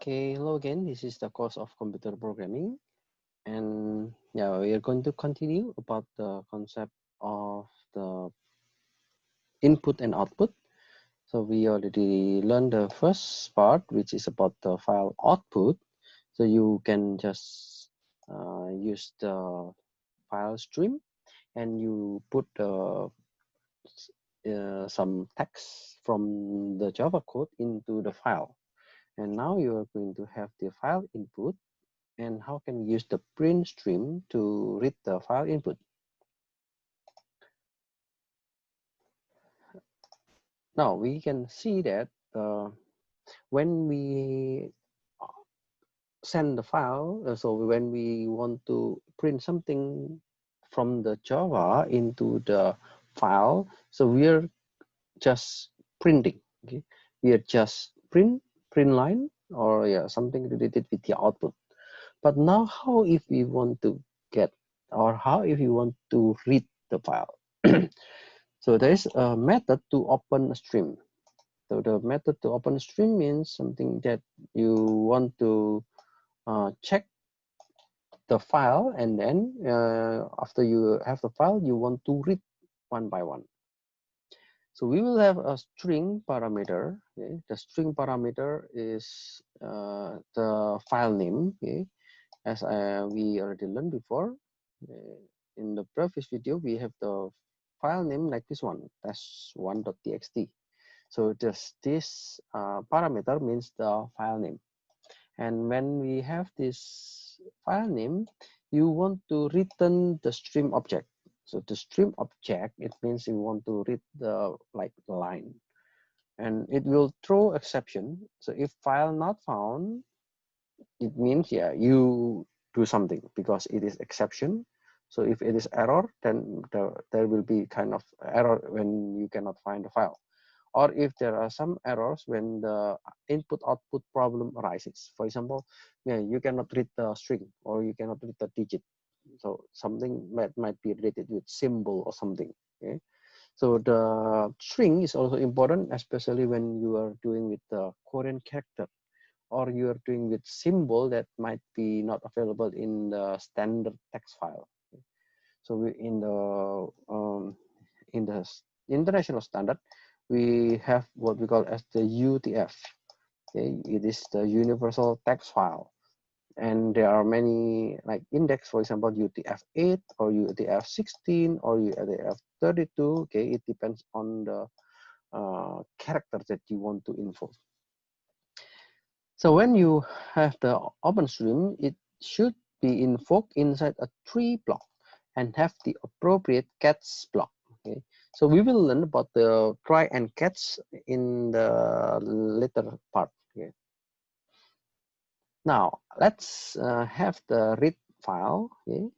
Okay, hello again. This is the course of computer programming, and yeah, we are going to continue about the concept of the input and output. So we already learned the first part, which is about the file output. So you can just use the file stream, and you put some text from the Java code into the file. And now you are going to have the file input. And how can we use the print stream to read the file input? Now we can see that when we send the file, so when we want to print something from the Java into the file, so we are just printing. Okay, we are just print line, or yeah, something related with the output. But now, how if we want to get, or how if you want to read the file? So there is a method to open a stream. So the method to open a stream means something that you want to check the file, and then after you have the file, you want to read one by one. So we will have a string parameter. Okay? The string parameter is the file name. Okay? As we already learned before, in the previous video, we have the file name like this one, test1.txt. So this parameter means the file name. And when we have this file name, you want to return the stream object. So the stream object, it means you want to read the line, and it will throw exception. So if file not found, it means yeah, you do something because it is exception. So if it is error, then there will be kind of error when you cannot find the file. Or if there are some errors when the input output problem arises. For example, yeah, you cannot read the string, or you cannot read the digit. So something that might be related with symbol or something. Okay? So the string is also important, especially when you are doing with the Korean character, or you are doing with symbol that might be not available in the standard text file. So in the international standard, we have what we call as the UTF. Okay, it is the universal text file, and there are many like index, for example, UTF-8 or UTF-16 or UTF-32. Okay, it depends on the character that you want to invoke. So when you have the OpenStream, it should be invoked inside a tree block and have the appropriate catch block. Okay, so we will learn about the try and catch in the later part. Okay. Now let's have the read file. Okay.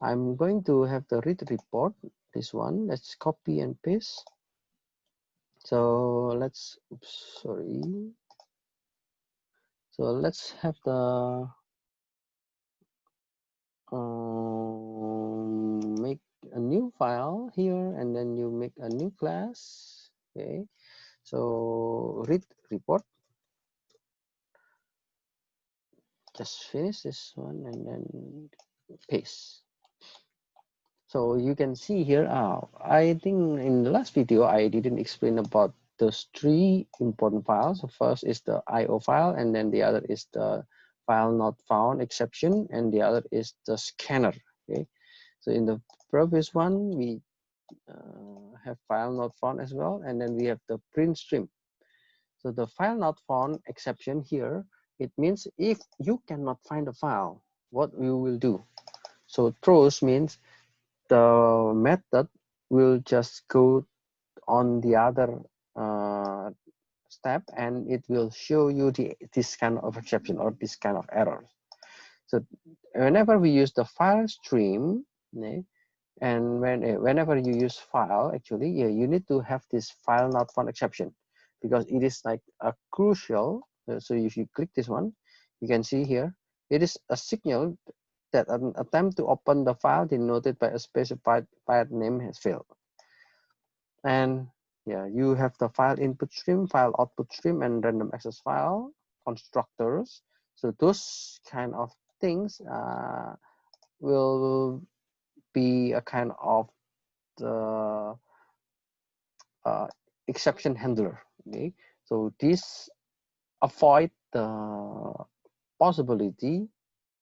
I'm going to have the read report. This one. Let's copy and paste. So let's. Oops, sorry. So let's have the make a new file here, and then you make a new class. Okay, so read report, just finish this one and then paste. So you can see here, I think in the last video I didn't explain about those three important files. So first is the IO file, and then the other is the file not found exception, and the other is the scanner. Okay, so in the previous one we have file not found as well, and then we have the print stream. So the file not found exception here, it means if you cannot find a file, what you will do. So throws means the method will just go on the other step, and it will show you this kind of exception or this kind of errors. So whenever we use the file stream, and whenever you use file, actually, yeah, you need to have this file not found exception, because it is like a crucial. So if you click this one, you can see here, it is a signal that an attempt to open the file denoted by a specified file name has failed. And yeah, you have the file input stream, file output stream, and random access file constructors. So those kind of things will be a kind of the exception handler. Okay, so this avoid the possibility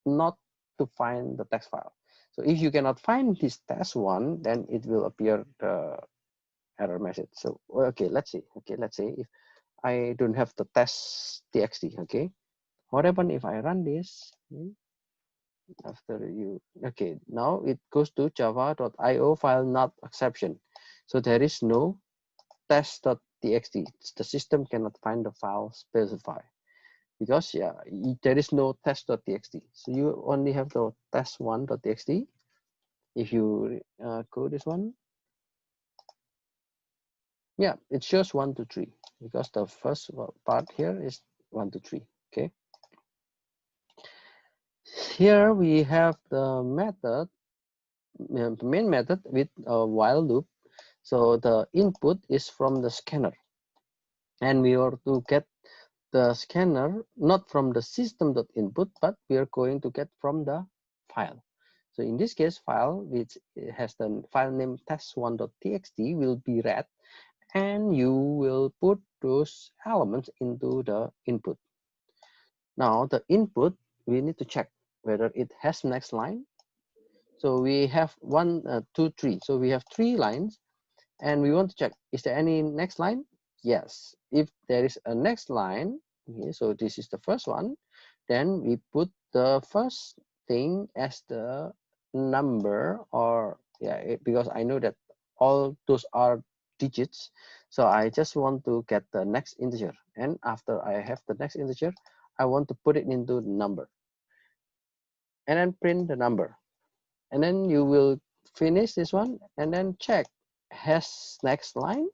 not to find the text file. So if you cannot find this test one, then it will appear the error message. So okay, let's see. Okay, let's say if I don't have the test txt. Okay, what happen if I run this? After you, okay, now it goes to java.io file not exception. So there is no test.txt. The system cannot find the file specified because yeah, there is no test.txt. So you only have the test1.txt. If you go this one, yeah, it shows 1 to 3 because the first part here is 1 to 3. Okay, here we have the method, main method with a while loop. So the input is from the scanner, and we are to get the scanner not from the system.input, but we are going to get from the file. So in this case, file which has the file name test1.txt will be read, and you will put those elements into the input. Now the input, we need to check whether it has next line. So we have 1, 2, 3. So we have 3 lines, and we want to check, is there any next line? Yes. If there is a next line, okay, so this is the first one, then we put the first thing as the number, or yeah, because I know that all those are digits, so I just want to get the next integer, and after I have the next integer, I want to put it into the number and then print the number, and then you will finish this one and then check, has next line.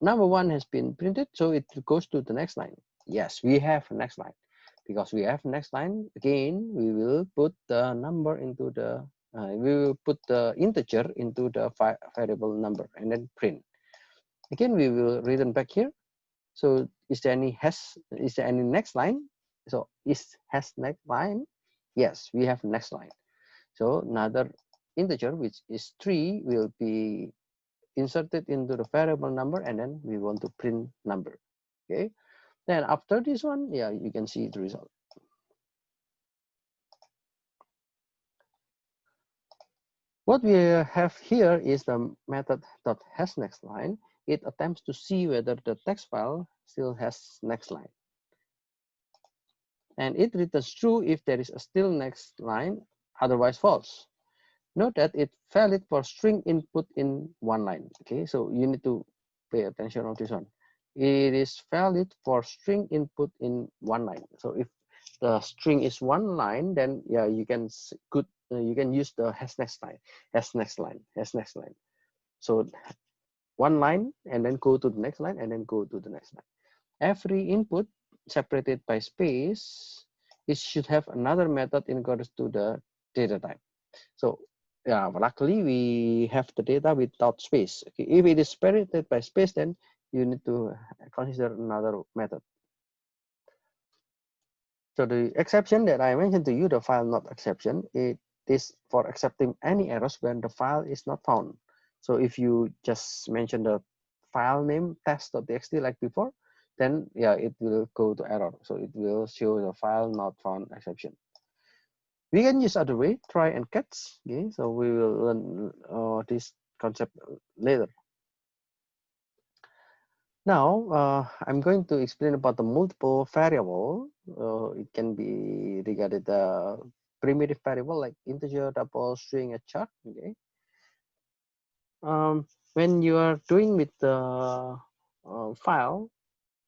Number 1 has been printed, so it goes to the next line. Yes, we have a next line. Because we have next line, again, we will put the number into the, we will put the integer into the variable number and then print. Again, we will return back here. So is there any next line? So has next line? Yes, we have next line. So another integer, which is 3, will be inserted into the variable number, and then we want to print number. Okay, then after this one, yeah, you can see the result. What we have here is the method that has next line. It attempts to see whether the text file still has next line, and it returns true if there is a still next line, otherwise false. Note that it's valid for string input in one line. Okay, so you need to pay attention on this one. It is valid for string input in one line. So if the string is one line, then yeah, you can you can use the has next line, has next line, has next line. So one line and then go to the next line and then go to the next line. Every input separated by space, it should have another method in accordance to the data type. So yeah, luckily we have the data without space. Okay, if it is separated by space, then you need to consider another method. So the exception that I mentioned to you, the file not exception, it is for accepting any errors when the file is not found. So if you just mention the file name test.txt like before, then yeah, it will go to error. So it will show the file not found exception. We can use other way, try and catch. Okay, so we will learn this concept later. Now, I'm going to explain about the multiple variable. It can be regarded the primitive variable like integer, double, string, a chart. Okay. When you are doing with the file,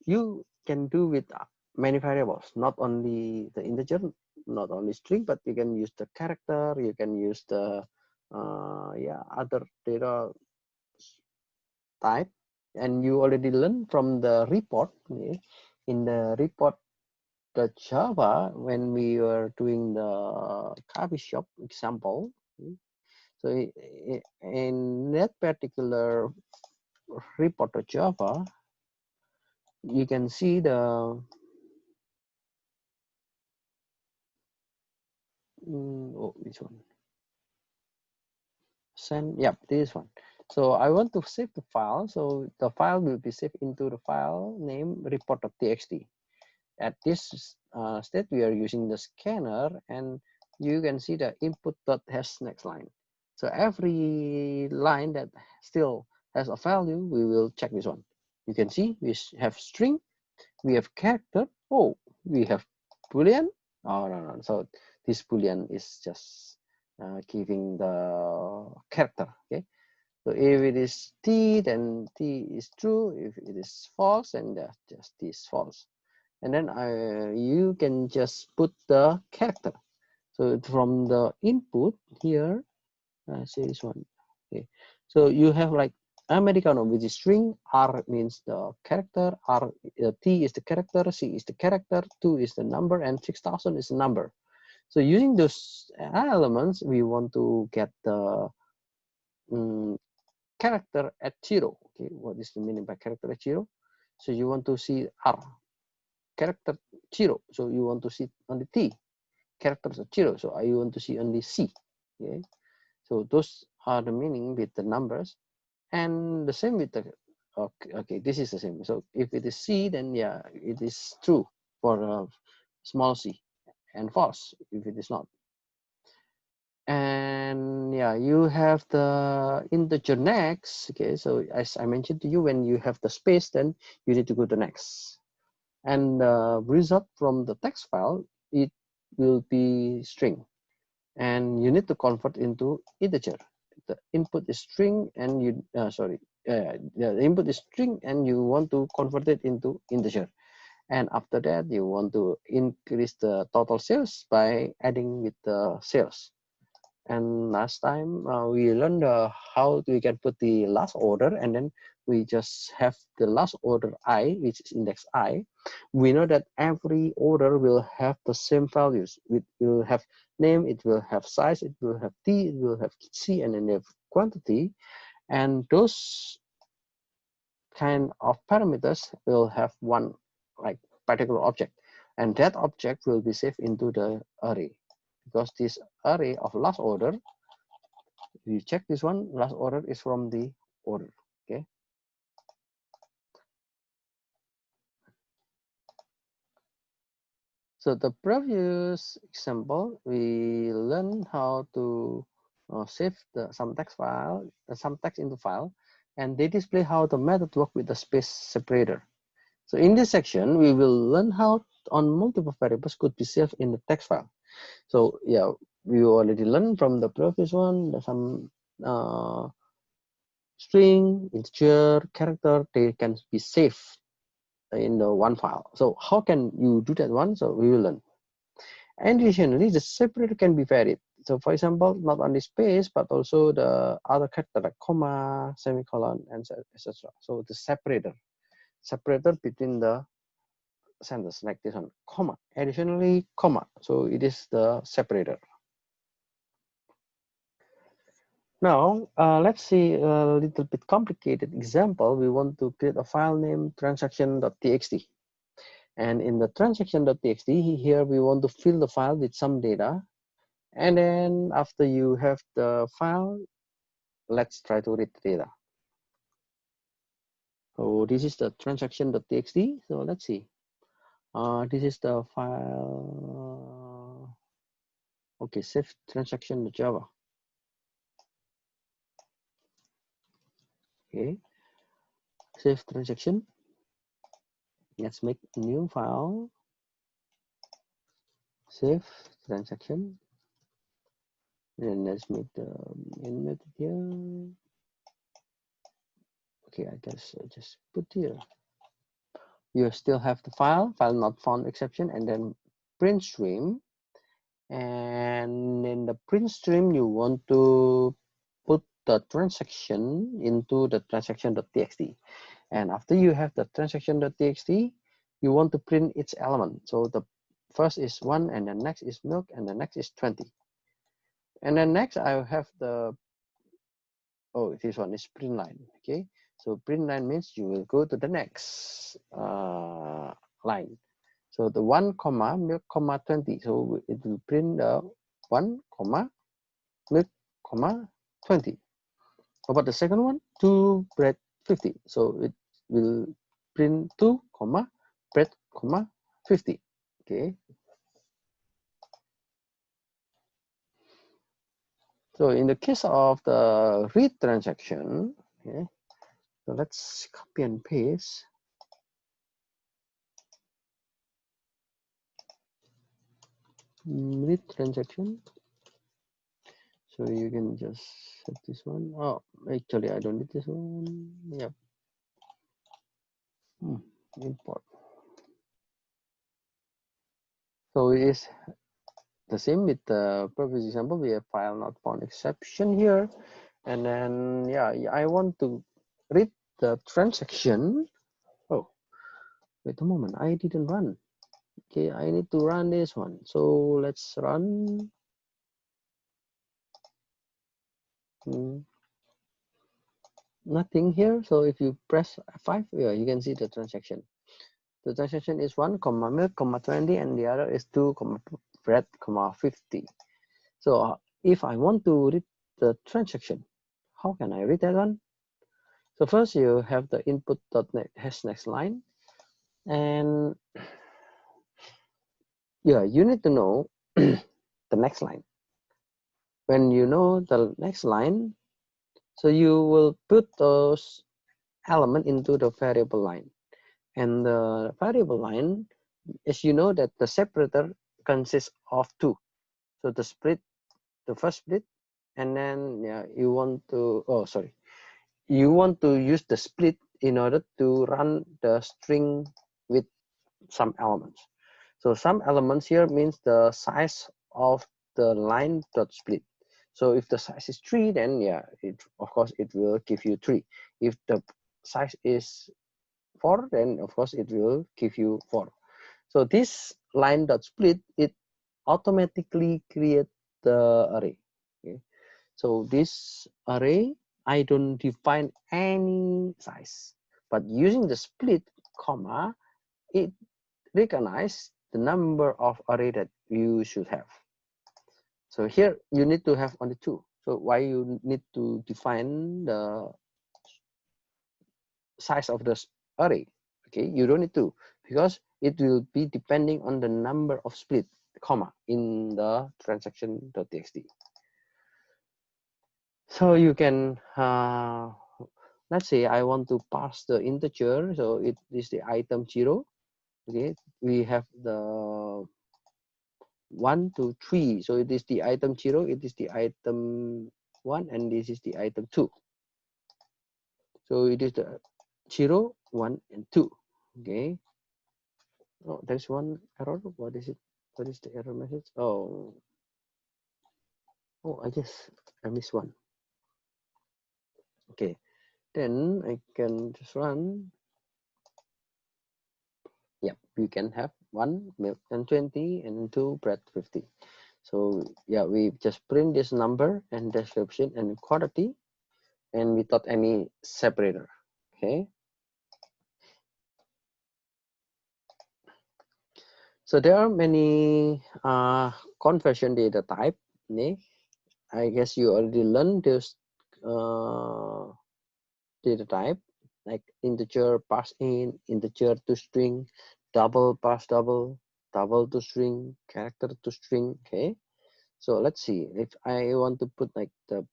you can do with many variables, not only the integer, not only string, but you can use the character, you can use the yeah, other data type, and you already learned from the report. Okay? In the report, the Java, when we were doing the coffee shop example, okay? So in that particular report.java, you can see the which one? Send, yep, this one. So I want to save the file, so the file will be saved into the file name report.txt. At this state, we are using the scanner, and you can see the input.has next line. So every line that still has a value, we will check this one. You can see we have string, we have character, oh, we have boolean. Oh, no. So this boolean is just giving the character. Okay. So if it is t, then t is true. If it is false, then just t is false. And then you can just put the character. So from the input here, say this one. Okay. So you have like Americano, which is string. R means the character. T is the character. C is the character. 2 is the number, and 6000 is the number. So using those elements, we want to get the character at 0. Okay, what is the meaning by character at 0? So you want to see R, character 0. So you want to see only T, characters at 0. So I want to see only C. Okay, so those are the meaning with the numbers, and the same with the okay, this is the same. So if it is C, then yeah, it is true for small c, and false if it is not. And yeah, you have the integer next. Okay, so as I mentioned to you, when you have the space, then you need to go to next, and the result from the text file, it will be string, and you need to convert into integer. The input is string, and you the input is string, and you want to convert it into integer. And after that, you want to increase the total sales by adding with the sales. And last time we learned how we can put the last order, and then we just have the last order I, which is index I. We know that every order will have the same values. It will have name, it will have size, it will have T, it will have C, and then have quantity. And those kind of parameters will have one like particular object, and that object will be saved into the array, because this array of last order, you check this one, last order is from the order. Okay, so the previous example, we learned how to save some text file, some text into file, and they display how the method work with the space separator. So in this section, we will learn how on multiple variables could be saved in the text file. So yeah, we already learned from the previous one, some string, integer, character, they can be saved in the one file. So how can you do that one? So we will learn. And additionally, the separator can be varied. So for example, not only space, but also the other character like comma, semicolon, and etc. So the separator between the sentence like this one, comma, additionally, comma. So it is the separator. Now, let's see a little bit complicated example. We want to create a file named transaction.txt. And in the transaction.txt, here we want to fill the file with some data. And then after you have the file, let's try to read the data. So this is the transaction.txt. So let's see. This is the file. Okay, save transaction.java. Okay, save transaction. Let's make a new file. Save transaction. And let's make the main method here. Okay, I guess I just put here. You still have the file not found exception, and then print stream. And in the print stream, you want to put the transaction into the transaction.txt. And after you have the transaction.txt, you want to print its element. So the first is 1, and the next is milk, and the next is 20. And then next I have the, oh, this one is print line. Okay, So print line means you will go to the next line. So the 1 comma milk comma 20. So it will print the 1 comma milk comma 20. How about the second one? 2 bread 50. So it will print 2 comma bread comma 50. Okay. So in the case of the read transaction, okay, so let's copy and paste. Read transaction. So you can just set this one. Oh, actually I don't need this one. Yep. Import. So it is the same with the previous example. We have file not found exception here, and then yeah, I want to read the transaction. Oh, wait a moment, I didn't run. Okay, I need to run this one. So let's run. Nothing here. So if you press F5, yeah, you can see the transaction. The transaction is 1 comma milk comma 20, and the other is 2 comma bread comma 50. So if I want to read the transaction, how can I read that one? So first you have the input.net has next line, and yeah, you need to know the next line. When you know the next line, so you will put those element into the variable line, and the variable line, as you know, that the separator consists of 2. So the split, the first split, and then yeah, you want to, oh sorry, you want to use the split in order to run the string with some elements. So some elements here means the size of the line dot split. So if the size is 3, then yeah, it of course it will give you 3. If the size is 4, then of course it will give you 4. So this line dot split, it automatically create the array. Okay. So this array, I don't define any size, but using the split comma, it recognize the number of array that you should have. So here you need to have only 2. So why you need to define the size of the array? Okay, you don't need to, because it will be depending on the number of split comma in the transaction.txt. So you can let's say I want to pass the integer, so it is the item 0. Okay, we have the 1 to 3, so it is the item 0, it is the item 1, and this is the item 2. So it is the 0, 1, and 2. Okay. Oh, there's one error. What is it? What is the error message? Oh, I guess I missed one. Okay, then I can just run. Yep, you can have 1 milk and 20 and 2 bread 50. So yeah, we just print this number and description and quantity, and without any separator. Okay. So there are many conversion data type. I guess you already learned this data type, like integer pass in, integer to string, double pass double, double to string, character to string. Okay. So let's see if I want to put like the,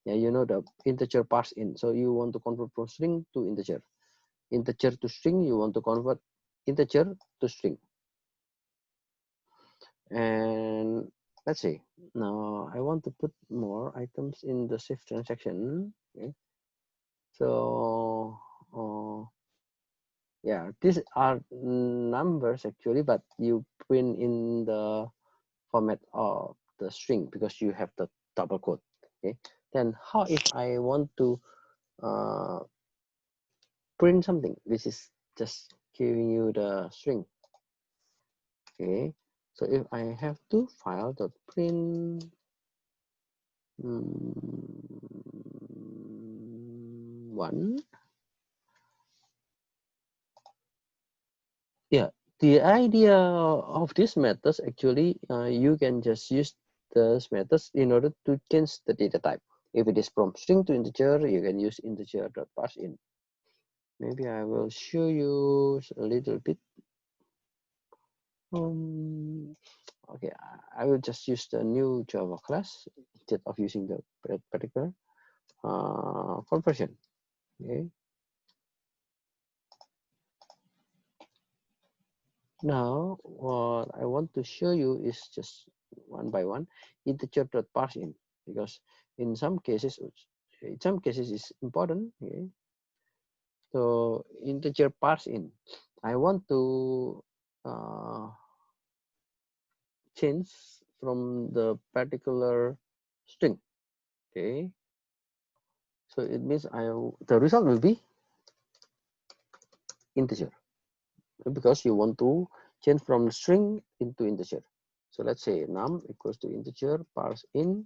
yeah, you know, the integer pass in. So you want to convert from string to integer. Integer to string, you want to convert integer to string. And let's see, now I want to put more items in the shift transaction. Okay. So yeah, these are numbers actually, but you print in the format of the string because you have the double quote. Okay. Then how if I want to print something? This is just giving you the string. Okay. So if I have to file dot print one, Yeah, the idea of this methods actually, you can just use those methods in order to change the data type. If it is from string to integer, you can use integer dot parse in. Maybe I will show you a little bit. Okay, I will just use the new Java class instead of using the particular conversion. Okay. Now, what I want to show you is just one by one integer dot parse in, because in some cases it's important. Okay. So integer parse in, I want to change from the particular string. Okay. So it means the result will be integer, because you want to change from string into integer. So let's say num equals to integer parse in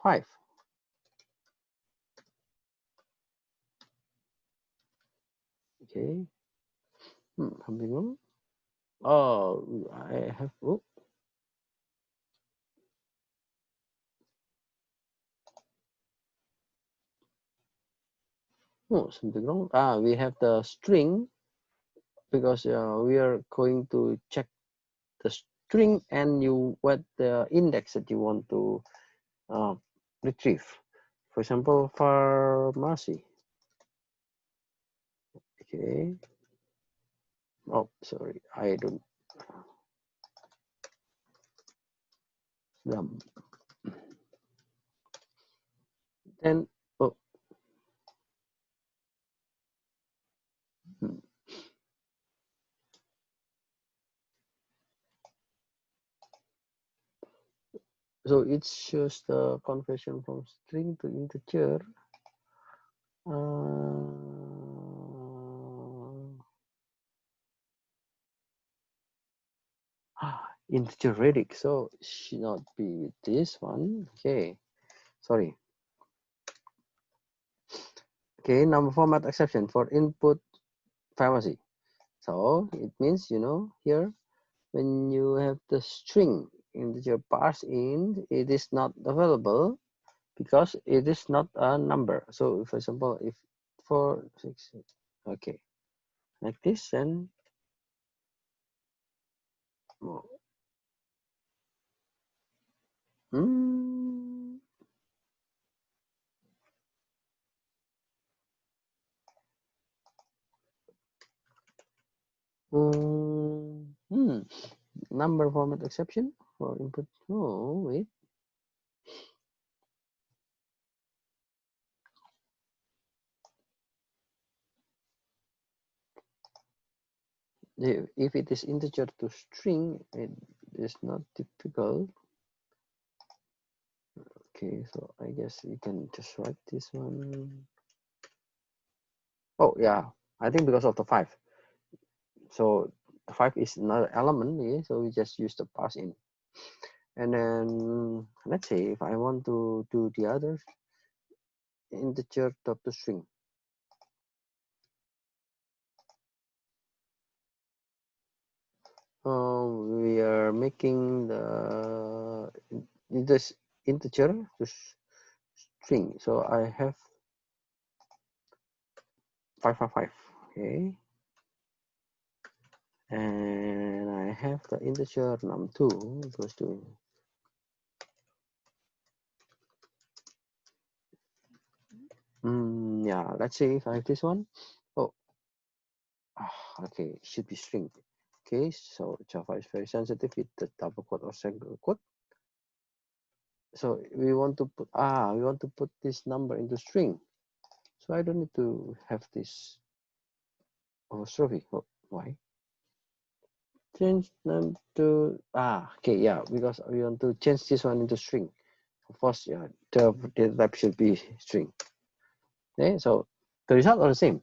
5. Okay. Something wrong. Oh, I have. Oh, something wrong. We have the string, because we are going to check the string and you what the index that you want to retrieve. For example, pharmacy. Okay. Oh, sorry, I don't. Then, oh, hmm. So it shows the conversion from string to integer. Integer radic, so it should not be with this one. Okay, sorry. Okay, number format exception for input pharmacy. So it means, here when you have the string integer parse in, it is not available because it is not a number. So for example, if 4 6, okay, like this, and hmm, number format exception for input. Oh wait, if it is integer to string, it is not typical. Okay, so I guess you can just write this one. Oh yeah, I think because of the 5. So the 5 is another element, yeah, so we just use the parse in. And then let's say if I want to do the other integer dot to string. We are making this integer to string. So I have 555. Okay. And I have the integer num2 equals to yeah, let's see if I have this one. Oh, okay, should be string. Okay, so Java is very sensitive with the double quote or single quote. So we want to put this number into string. So I don't need to have this apostrophe. Oh, why? Change them to okay, yeah, because we want to change this one into string. Of course, yeah, the data type should be string. Okay, so the result are the same,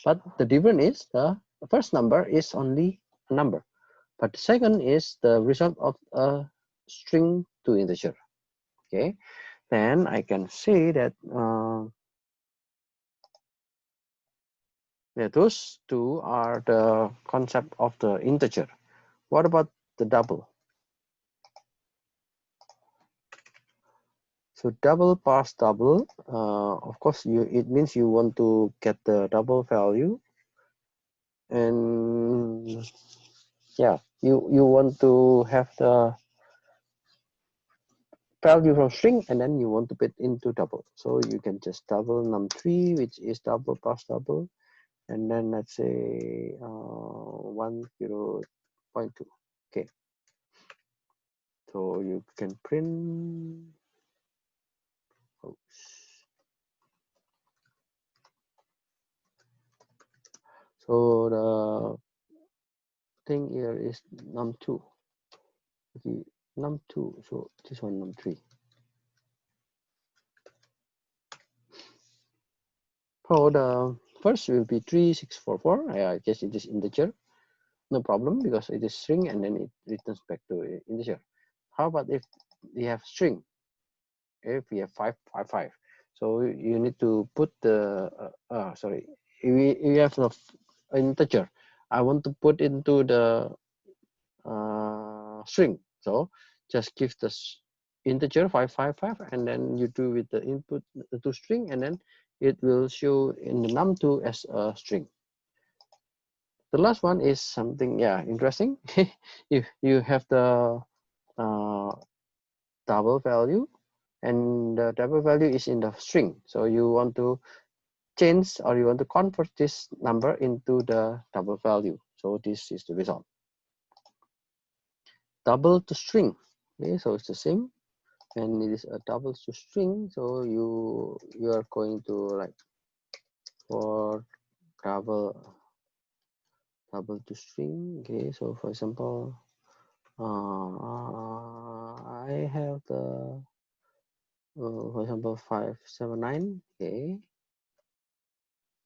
but the difference is the first number is only a number, but the second is the result of a string to integer. Okay, then I can say that Yeah, those two are the concept of the integer. What about the double? So double pass double, of course, it means you want to get the double value, and yeah, you want to have the value from string, and then you want to put into double. So you can just double num3, which is double pass double, and then let's say 10.2. Okay, so you can print. Oh, so the thing here is num2. Okay, num2. So this one num3. So the first will be 3644. I guess it is integer. No problem, because it is string and then it returns back to integer. How about if we have string? If we have 555, so you need to put the sorry, we have the integer. I want to put into the string, so just give the integer 555, and then you do with the input to string, and then it will show in the num2 as a string. The last one is something, yeah, interesting. If you have the double value, and the double value is in the string, so you want to change, or you want to convert this number into the double value. So this is the result. Double to string. Okay, so it's the same, and it is a double to string. So you are going to like for double to string. Okay, so for example, I have the for example 579. Okay.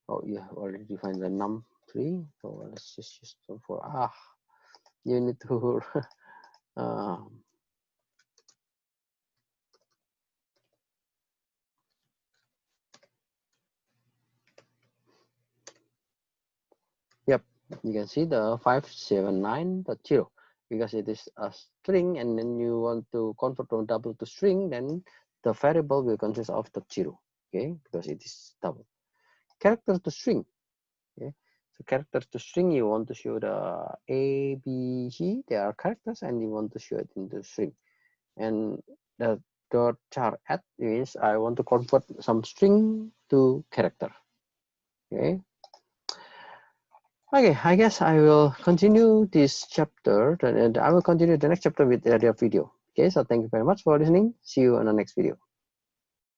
Oh, you have already defined the num3. So let's just use the for you need to yep, you can see the 579.0, because it is a string, and then you want to convert from double to string, then the variable will consist of the 0. Okay, because it is double. Character to string. Okay, so character to string, you want to show the A, B, C, they are characters, and you want to show it into string. And the dot char at is I want to convert some string to character. Okay. Okay, I guess I will continue this chapter, and I will continue the next chapter with the other video. Okay, so thank you very much for listening. See you on the next video.